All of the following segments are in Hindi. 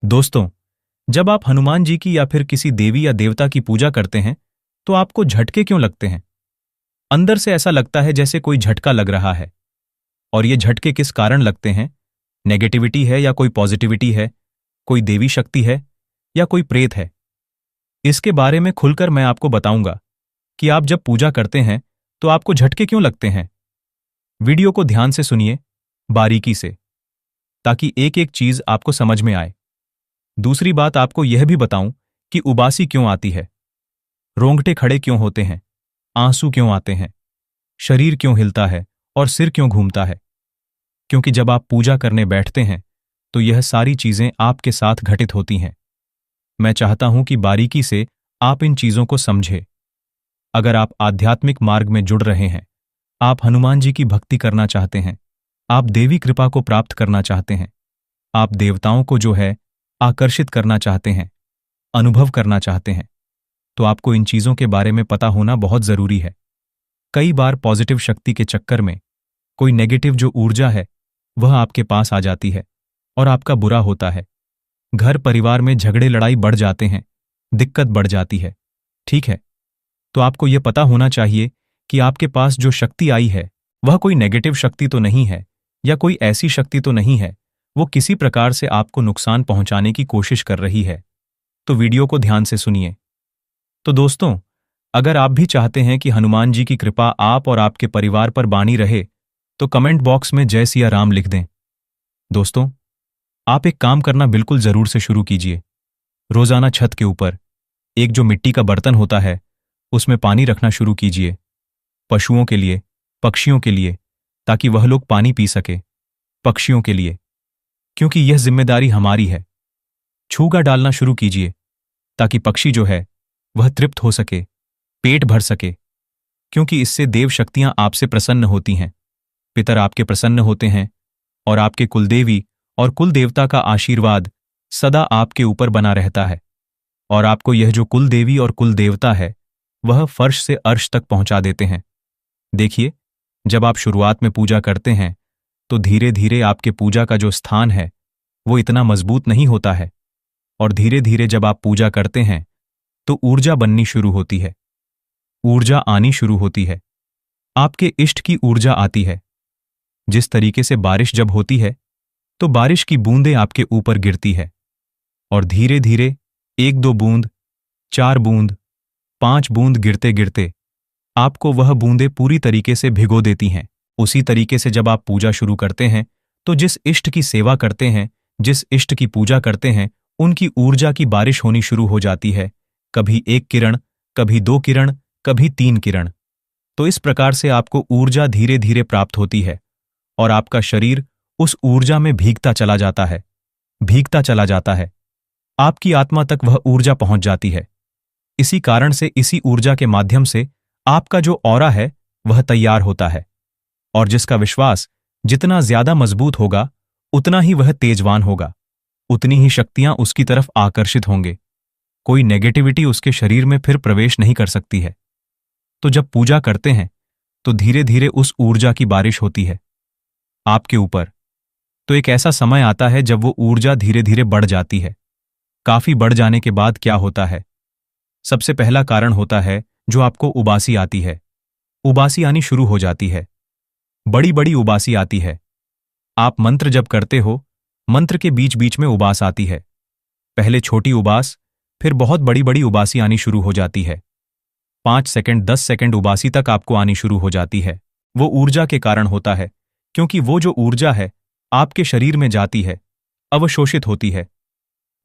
दोस्तों, जब आप हनुमान जी की या फिर किसी देवी या देवता की पूजा करते हैं, तो आपको झटके क्यों लगते हैं? अंदर से ऐसा लगता है जैसे कोई झटका लग रहा है। और ये झटके किस कारण लगते हैं? नेगेटिविटी है या कोई पॉजिटिविटी है? कोई देवी शक्ति है या कोई प्रेत है? इसके बारे में खुलकर मैं आपको बताऊंगा कि आप जब पूजा करते हैं तो आपको झटके क्यों लगते हैं। वीडियो को ध्यान से सुनिए, बारीकी से, ताकि एक एक चीज आपको समझ में आए। दूसरी बात, आपको यह भी बताऊं कि उबासी क्यों आती है, रोंगटे खड़े क्यों होते हैं, आंसू क्यों आते हैं, शरीर क्यों हिलता है और सिर क्यों घूमता है। क्योंकि जब आप पूजा करने बैठते हैं तो यह सारी चीजें आपके साथ घटित होती हैं। मैं चाहता हूं कि बारीकी से आप इन चीजों को समझें। अगर आप आध्यात्मिक मार्ग में जुड़ रहे हैं, आप हनुमान जी की भक्ति करना चाहते हैं, आप देवी कृपा को प्राप्त करना चाहते हैं, आप देवताओं को जो है आकर्षित करना चाहते हैं, अनुभव करना चाहते हैं, तो आपको इन चीजों के बारे में पता होना बहुत जरूरी है। कई बार पॉजिटिव शक्ति के चक्कर में कोई नेगेटिव जो ऊर्जा है वह आपके पास आ जाती है और आपका बुरा होता है। घर परिवार में झगड़े लड़ाई बढ़ जाते हैं, दिक्कत बढ़ जाती है। ठीक है, तो आपको यह पता होना चाहिए कि आपके पास जो शक्ति आई है वह कोई नेगेटिव शक्ति तो नहीं है या कोई ऐसी शक्ति तो नहीं है वो किसी प्रकार से आपको नुकसान पहुंचाने की कोशिश कर रही है। तो वीडियो को ध्यान से सुनिए। तो दोस्तों, अगर आप भी चाहते हैं कि हनुमान जी की कृपा आप और आपके परिवार पर बानी रहे, तो कमेंट बॉक्स में जय सिया राम लिख दें। दोस्तों, आप एक काम करना बिल्कुल जरूर से शुरू कीजिए। रोजाना छत के ऊपर एक जो मिट्टी का बर्तन होता है उसमें पानी रखना शुरू कीजिए, पशुओं के लिए, पक्षियों के लिए, ताकि वह लोग पानी पी सके। पक्षियों के लिए, क्योंकि यह जिम्मेदारी हमारी है। छूगा डालना शुरू कीजिए ताकि पक्षी जो है वह तृप्त हो सके, पेट भर सके, क्योंकि इससे देव शक्तियां आपसे प्रसन्न होती हैं, पितर आपके प्रसन्न होते हैं और आपके कुलदेवी और कुलदेवता का आशीर्वाद सदा आपके ऊपर बना रहता है। और आपको यह जो कुलदेवी और कुलदेवता है वह फर्श से अर्श तक पहुंचा देते हैं। देखिए, जब आप शुरुआत में पूजा करते हैं तो धीरे धीरे आपके पूजा का जो स्थान है वो इतना मजबूत नहीं होता है, और धीरे धीरे जब आप पूजा करते हैं तो ऊर्जा बननी शुरू होती है, ऊर्जा आनी शुरू होती है, आपके इष्ट की ऊर्जा आती है। जिस तरीके से बारिश जब होती है तो बारिश की बूंदें आपके ऊपर गिरती है, और धीरे धीरे 1-2 बूंद, 4 बूंद, 5 बूंद गिरते गिरते आपको वह बूंदें पूरी तरीके से भिगो देती हैं। उसी तरीके से जब आप पूजा शुरू करते हैं तो जिस इष्ट की सेवा करते हैं, जिस इष्ट की पूजा करते हैं, उनकी ऊर्जा की बारिश होनी शुरू हो जाती है। कभी 1 किरण, कभी 2 किरण, कभी 3 किरण। तो इस प्रकार से आपको ऊर्जा धीरे धीरे प्राप्त होती है और आपका शरीर उस ऊर्जा में भीगता चला जाता है, भीगता चला जाता है। आपकी आत्मा तक वह ऊर्जा पहुंच जाती है। इसी कारण से इसी ऊर्जा के माध्यम से आपका जो ऑरा है वह तैयार होता है, और जिसका विश्वास जितना ज्यादा मजबूत होगा उतना ही वह तेजवान होगा, उतनी ही शक्तियां उसकी तरफ आकर्षित होंगे। कोई नेगेटिविटी उसके शरीर में फिर प्रवेश नहीं कर सकती है। तो जब पूजा करते हैं तो धीरे धीरे उस ऊर्जा की बारिश होती है आपके ऊपर। तो एक ऐसा समय आता है जब वो ऊर्जा धीरे धीरे बढ़ जाती है। काफी बढ़ जाने के बाद क्या होता है? सबसे पहला कारण होता है जो आपको उबासी आती है। उबासी आनी शुरू हो जाती है, बड़ी बड़ी उबासी आती है। आप मंत्र जब करते हो, मंत्र के बीच बीच में उबास आती है। पहले छोटी उबास, फिर बहुत बड़ी बड़ी उबासी आनी शुरू हो जाती है। 5 सेकंड, 10 सेकंड उबासी तक आपको आनी शुरू हो जाती है। वो ऊर्जा के कारण होता है, क्योंकि वो जो ऊर्जा है आपके शरीर में जाती है, अवशोषित होती है।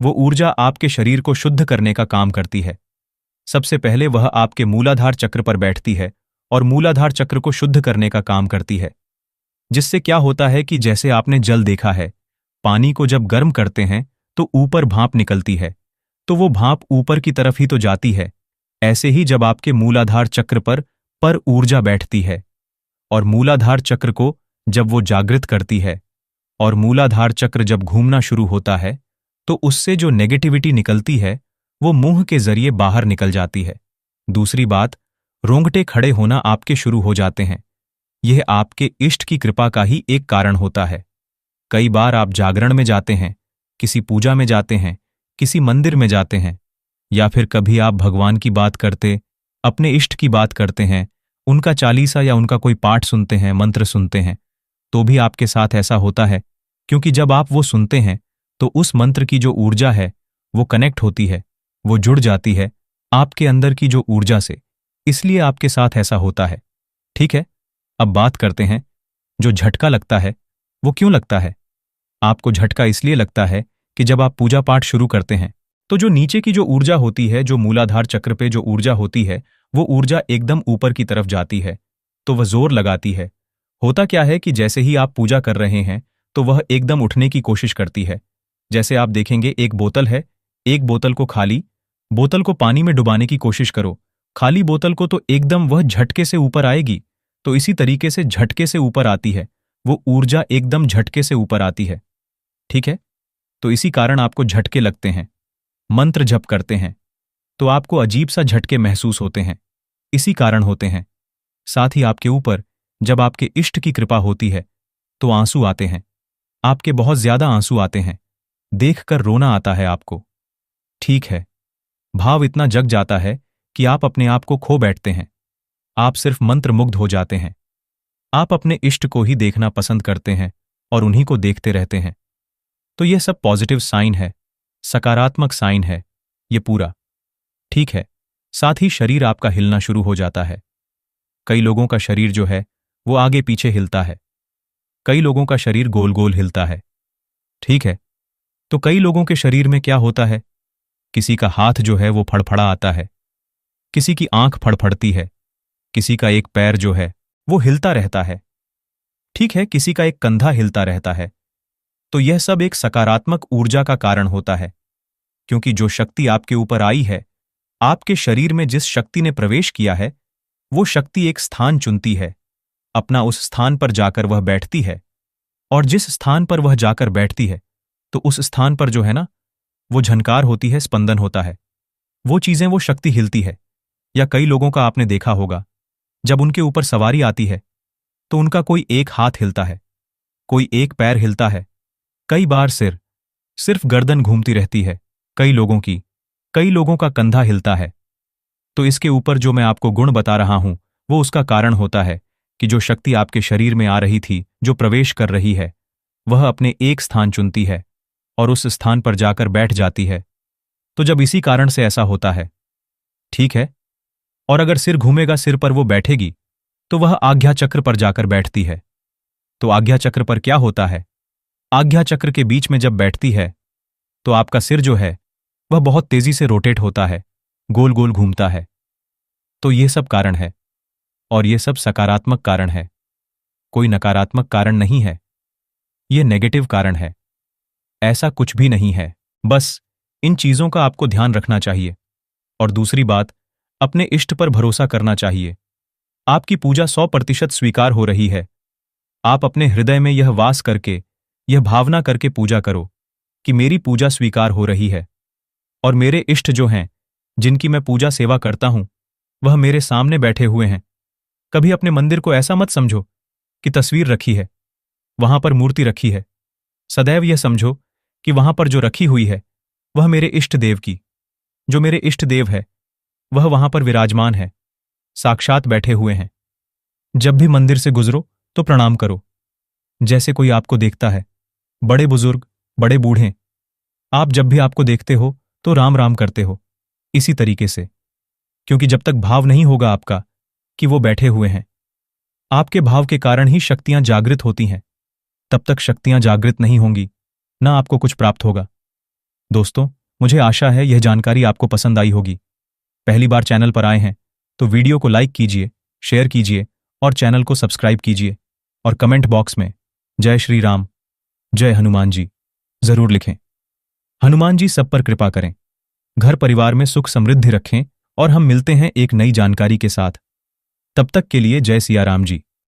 वो ऊर्जा आपके शरीर को शुद्ध करने का काम करती है। सबसे पहले वह आपके मूलाधार चक्र पर बैठती है और मूलाधार चक्र को शुद्ध करने का काम करती है। जिससे क्या होता है कि जैसे आपने जल देखा है, पानी को जब गर्म करते हैं तो ऊपर भाप निकलती है, तो वो भाप ऊपर की तरफ ही तो जाती है। ऐसे ही जब आपके मूलाधार चक्र पर ऊर्जा बैठती है और मूलाधार चक्र को जब वो जागृत करती है और मूलाधार चक्र जब घूमना शुरू होता है, तो उससे जो नेगेटिविटी निकलती है वो मुंह के जरिए बाहर निकल जाती है। दूसरी बात, रोंगटे खड़े होना आपके शुरू हो जाते हैं। यह आपके इष्ट की कृपा का ही एक कारण होता है। कई बार आप जागरण में जाते हैं, किसी पूजा में जाते हैं, किसी मंदिर में जाते हैं, या फिर कभी आप भगवान की बात करते, अपने इष्ट की बात करते हैं, उनका चालीसा या उनका कोई पाठ सुनते हैं, मंत्र सुनते हैं, तो भी आपके साथ ऐसा होता है, क्योंकि जब आप वो सुनते हैं तो उस मंत्र की जो ऊर्जा है वो कनेक्ट होती है, वो जुड़ जाती है आपके अंदर की जो ऊर्जा से, इसलिए आपके साथ ऐसा होता है। ठीक है, अब बात करते हैं जो झटका लगता है वो क्यों लगता है। आपको झटका इसलिए लगता है कि जब आप पूजा पाठ शुरू करते हैं तो जो नीचे की जो ऊर्जा होती है, जो मूलाधार चक्र पे जो ऊर्जा होती है, वो ऊर्जा एकदम ऊपर की तरफ जाती है, तो वह जोर लगाती है। होता क्या है कि जैसे ही आप पूजा कर रहे हैं तो वह एकदम उठने की कोशिश करती है। जैसे आप देखेंगे एक बोतल है, एक बोतल को खाली बोतल को पानी में डुबाने की कोशिश करो, खाली बोतल को तो एकदम वह झटके से ऊपर आएगी, तो इसी तरीके से झटके से ऊपर आती है, वो ऊर्जा एकदम झटके से ऊपर आती है। ठीक है, तो इसी कारण आपको झटके लगते हैं। मंत्र जप करते हैं तो आपको अजीब सा झटके महसूस होते हैं, इसी कारण होते हैं। साथ ही आपके ऊपर जब आपके इष्ट की कृपा होती है तो आंसू आते हैं, आपके बहुत ज्यादा आंसू आते हैं, देखकर रोना आता है आपको। ठीक है, भाव इतना जग जाता है कि आप अपने आप को खो बैठते हैं, आप सिर्फ मंत्रमुग्ध हो जाते हैं। आप अपने इष्ट को ही देखना पसंद करते हैं और उन्हीं को देखते रहते हैं। तो यह सब पॉजिटिव साइन है, सकारात्मक साइन है ये पूरा। ठीक है, साथ ही शरीर आपका हिलना शुरू हो जाता है। कई लोगों का शरीर जो है वो आगे पीछे हिलता है, कई लोगों का शरीर गोल गोल हिलता है। ठीक है, तो कई लोगों के शरीर में क्या होता है, किसी का हाथ जो है वो फड़फड़ा आता है, किसी की आंख फड़फड़ती है, किसी का एक पैर जो है वो हिलता रहता है। ठीक है, किसी का एक कंधा हिलता रहता है। तो यह सब एक सकारात्मक ऊर्जा का कारण होता है, क्योंकि जो शक्ति आपके ऊपर आई है, आपके शरीर में जिस शक्ति ने प्रवेश किया है, वो शक्ति एक स्थान चुनती है, अपना उस स्थान पर जाकर वह बैठती है, और जिस स्थान पर वह जाकर बैठती है तो उस स्थान पर जो है ना वो झनकार होती है, स्पंदन होता है, वो चीजें, वो शक्ति हिलती है। या कई लोगों का आपने देखा होगा, जब उनके ऊपर सवारी आती है तो उनका कोई एक हाथ हिलता है, कोई एक पैर हिलता है, कई बार सिर्फ गर्दन घूमती रहती है कई लोगों की, कई लोगों का कंधा हिलता है। तो इसके ऊपर जो मैं आपको गुण बता रहा हूं वो उसका कारण होता है कि जो शक्ति आपके शरीर में आ रही थी, जो प्रवेश कर रही है, वह अपने एक स्थान चुनती है और उस स्थान पर जाकर बैठ जाती है। तो जब इसी कारण से ऐसा होता है, ठीक है, और अगर सिर घूमेगा, सिर पर वो बैठेगी तो वह आज्ञा चक्र पर जाकर बैठती है। तो आज्ञा चक्र पर क्या होता है, आज्ञा चक्र के बीच में जब बैठती है तो आपका सिर जो है वह बहुत तेजी से रोटेट होता है, गोल गोल घूमता है। तो ये सब कारण है, और ये सब सकारात्मक कारण है, कोई नकारात्मक कारण नहीं है, ये नेगेटिव कारण है, ऐसा कुछ भी नहीं है। बस इन चीजों का आपको ध्यान रखना चाहिए। और दूसरी बात, अपने इष्ट पर भरोसा करना चाहिए। आपकी पूजा 100% स्वीकार हो रही है। आप अपने हृदय में यह वास करके, यह भावना करके पूजा करो कि मेरी पूजा स्वीकार हो रही है, और मेरे इष्ट जो हैं, जिनकी मैं पूजा सेवा करता हूं, वह मेरे सामने बैठे हुए हैं। कभी अपने मंदिर को ऐसा मत समझो कि तस्वीर रखी है, वहां पर मूर्ति रखी है। सदैव यह समझो कि वहां पर जो रखी हुई है वह मेरे इष्ट देव की, जो मेरे इष्ट देव है वह वहां पर विराजमान है, साक्षात बैठे हुए हैं। जब भी मंदिर से गुजरो तो प्रणाम करो, जैसे कोई आपको देखता है। बड़े बुजुर्ग, बड़े बूढ़े, आप जब भी आपको देखते हो तो राम राम करते हो, इसी तरीके से। क्योंकि जब तक भाव नहीं होगा आपका कि वो बैठे हुए हैं, आपके भाव के कारण ही शक्तियां जागृत होती हैं। तब तक शक्तियां जागृत नहीं होंगी, ना आपको कुछ प्राप्त होगा। दोस्तों, मुझे आशा है यह जानकारी आपको पसंद आई होगी। पहली बार चैनल पर आए हैं तो वीडियो को लाइक कीजिए, शेयर कीजिए और चैनल को सब्सक्राइब कीजिए, और कमेंट बॉक्स में जय श्री राम, जय हनुमान जी जरूर लिखें। हनुमान जी सब पर कृपा करें, घर परिवार में सुख समृद्धि रखें, और हम मिलते हैं एक नई जानकारी के साथ। तब तक के लिए जय सिया राम जी।